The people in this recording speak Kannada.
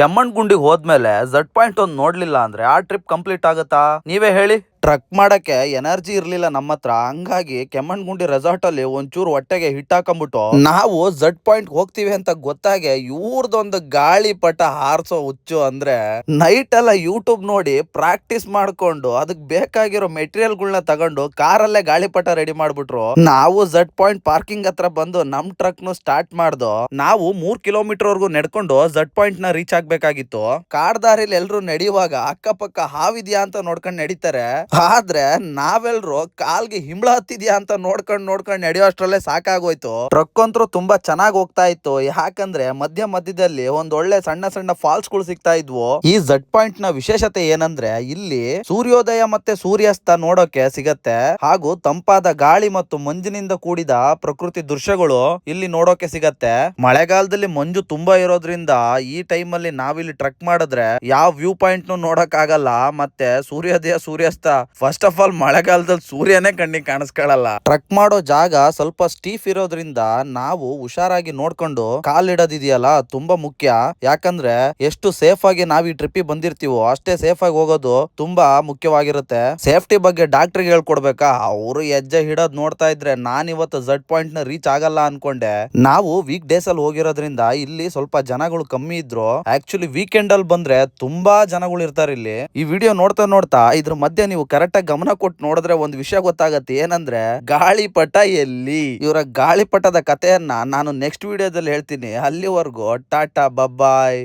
ಕೆಮ್ಮಣ್ಗುಂಡಿಗೆ ಹೋದ್ಮೇಲೆ ಝಡ್ ಪಾಯಿಂಟ್ ಒಂದ್ ನೋಡ್ಲಿಲ್ಲ ಅಂದ್ರೆ ಆ ಟ್ರಿಪ್ ಕಂಪ್ಲೀಟ್ ಆಗತ್ತಾ? ನೀವೇ ಹೇಳಿ. ಟ್ರಕ್ ಮಾಡಕ್ಕೆ ಎನರ್ಜಿ ಇರ್ಲಿಲ್ಲ ನಮ್ಮ ಹತ್ರ, ಹಂಗಾಗಿ ಕೆಮ್ಮಣ್ಗುಂಡಿ ರೆಸಾರ್ಟ್ ಅಲ್ಲಿ ಒಂಚೂರು ಹೊಟ್ಟೆಗೆ ಹಿಟ್ಟಾಕೊಂಡ್ಬಿಟ್ಟು ನಾವು ಝಡ್ ಪಾಯಿಂಟ್ ಹೋಗ್ತೀವಿ ಅಂತ ಗೊತ್ತಾಗೆ ಇವ್ರದೊಂದು ಗಾಳಿಪಟ ಹಾರಿಸೋ ಹುಚ್ಚು ಅಂದ್ರೆ ನೈಟ್ ಎಲ್ಲ ಯೂಟ್ಯೂಬ್ ನೋಡಿ ಪ್ರಾಕ್ಟೀಸ್ ಮಾಡ್ಕೊಂಡು ಅದಕ್ಕೆ ಬೇಕಾಗಿರೋ ಮೆಟೀರಿಯಲ್ ಗಳನ್ನ ತಗೊಂಡು ಕಾರಲ್ಲೇ ಗಾಳಿಪಟ ರೆಡಿ ಮಾಡ್ಬಿಟ್ರು. ನಾವು ಝಡ್ ಪಾಯಿಂಟ್ ಪಾರ್ಕಿಂಗ್ ಹತ್ರ ಬಂದು ನಮ್ ಟ್ರಕ್ ನು ಸ್ಟಾರ್ಟ್ ಮಾಡ್ದು. ನಾವು 3 ಕಿಲೋಮೀಟರ್ ವರ್ಗು ನಡ್ಕೊಂಡು ಝಡ್ ಪಾಯಿಂಟ್ ನ ರೀಚ್ ಆಗ್ಬೇಕಾಗಿತ್ತು. ಕಾಡ್ದಾರಿಲಿ ಎಲ್ರು ನಡೆಯುವಾಗ ಅಕ್ಕಪಕ್ಕ ಹಾವಿದ್ಯಾ ಅಂತ ನೋಡ್ಕೊಂಡು ನಡೀತಾರೆ, ಆದ್ರೆ ನಾವೆಲ್ರು ಕಾಲ್ಗೆ ಹಿಂಬಳ ಹತ್ತಿದ್ಯಾ ಅಂತ ನೋಡ್ಕೊಂಡ್ ನಡೆಯೋಷ್ಟ್ರಲ್ಲೇ ಸಾಕಾಗೋಯ್ತು. ಟ್ರಕ್ ಅಂತೂ ತುಂಬಾ ಚೆನ್ನಾಗಿ ಹೋಗ್ತಾ ಇತ್ತು, ಯಾಕಂದ್ರೆ ಮಧ್ಯದಲ್ಲಿ ಒಂದ್ ಒಳ್ಳೆ ಸಣ್ಣ ಸಣ್ಣ ಫಾಲ್ಸ್ ಗಳು ಸಿಗ್ತಾ ಇದ್ವು. ಈ ಝಡ್ ಪಾಯಿಂಟ್ ನ ವಿಶೇಷತೆ ಏನಂದ್ರೆ ಇಲ್ಲಿ ಸೂರ್ಯೋದಯ ಮತ್ತೆ ಸೂರ್ಯಾಸ್ತ ನೋಡೋಕೆ ಸಿಗತ್ತೆ, ಹಾಗೂ ತಂಪಾದ ಗಾಳಿ ಮತ್ತು ಮಂಜಿನಿಂದ ಕೂಡಿದ ಪ್ರಕೃತಿ ದೃಶ್ಯಗಳು ಇಲ್ಲಿ ನೋಡೋಕೆ ಸಿಗತ್ತೆ. ಮಳೆಗಾಲದಲ್ಲಿ ಮಂಜು ತುಂಬಾ ಇರೋದ್ರಿಂದ ಈ ಟೈಮ್ ಅಲ್ಲಿ ನಾವಿಲ್ಲಿ ಟ್ರಕ್ ಮಾಡಿದ್ರೆ ಯಾವ ವ್ಯೂ ಪಾಯಿಂಟ್ ನೋಡಕ್ ಆಗಲ್ಲ, ಮತ್ತೆ ಸೂರ್ಯೋದಯ ಸೂರ್ಯಾಸ್ತ ಫಸ್ಟ್ ಆಫ್ ಆಲ್ ಮಳೆಗಾಲದಲ್ಲಿ ಸೂರ್ಯನೇ ಕಣ್ಣಿಗೆ ಕಾಣಿಸ್ಕೊಳ್ಳಲ್ಲ. ಟ್ರಕ್ ಮಾಡೋ ಜಾಗ ಸ್ವಲ್ಪ ಸ್ಟೀಫ್ ಇರೋದ್ರಿಂದ ನಾವು ಹುಷಾರಾಗಿ ನೋಡ್ಕೊಂಡು ಕಾಲಿಡೋದಿದೆಯಲ್ಲ ತುಂಬಾ ಮುಖ್ಯ. ಯಾಕಂದ್ರೆ ಎಷ್ಟು ಸೇಫ್ ಆಗಿ ನಾವ್ ಈ ಟ್ರಿಪ್ ಬಂದಿರ್ತೀವೋ ಅಷ್ಟೇ ಸೇಫ್ ಆಗಿ ಹೋಗೋದು ತುಂಬಾ ಮುಖ್ಯವಾಗಿರುತ್ತೆ. ಸೇಫ್ಟಿ ಬಗ್ಗೆ ಡಾಕ್ಟರ್ಗೆ ಹೇಳ್ಕೊಡ್ಬೇಕಾ? ಅವರು ಹೆಜ್ಜೆ ಹಿಡೋದ್ ನೋಡ್ತಾ ಇದ್ರೆ ನಾನ್ ಇವತ್ತು ಝಡ್ ಪಾಯಿಂಟ್ ನ ರೀಚ್ ಆಗಲ್ಲ ಅನ್ಕೊಂಡೆ. ನಾವು ವೀಕ್ ಡೇಸ್ ಅಲ್ಲಿ ಹೋಗಿರೋದ್ರಿಂದ ಇಲ್ಲಿ ಸ್ವಲ್ಪ ಜನಗಳು ಕಮ್ಮಿ ಇದ್ರು. ಆಕ್ಚುಲಿ ವೀಕೆಂಡ್ ಅಲ್ಲಿ ಬಂದ್ರೆ ತುಂಬಾ ಜನಗಳು ಇರ್ತಾರೆ ಇಲ್ಲಿ. ಈ ವಿಡಿಯೋ ನೋಡ್ತಾ ಇದ್ರ ಮಧ್ಯೆ ನೀವು ಕರೆಕ್ಟ್ ಆಗಿ ಗಮನ ಕೊಟ್ಟು ನೋಡಿದ್ರೆ ಒಂದು ವಿಷಯ ಗೊತ್ತಾಗತ್ತೆ. ಏನಂದ್ರೆ ಗಾಳಿಪಟ ಎಲ್ಲಿ? ಇವರ ಗಾಳಿಪಟದ ಕಥೆಯನ್ನ ನಾನು ನೆಕ್ಸ್ಟ್ ವಿಡಿಯೋದಲ್ಲಿ ಹೇಳ್ತೀನಿ. ಅಲ್ಲಿವರೆಗೂ ಟಾಟಾ, ಬಾಯ್.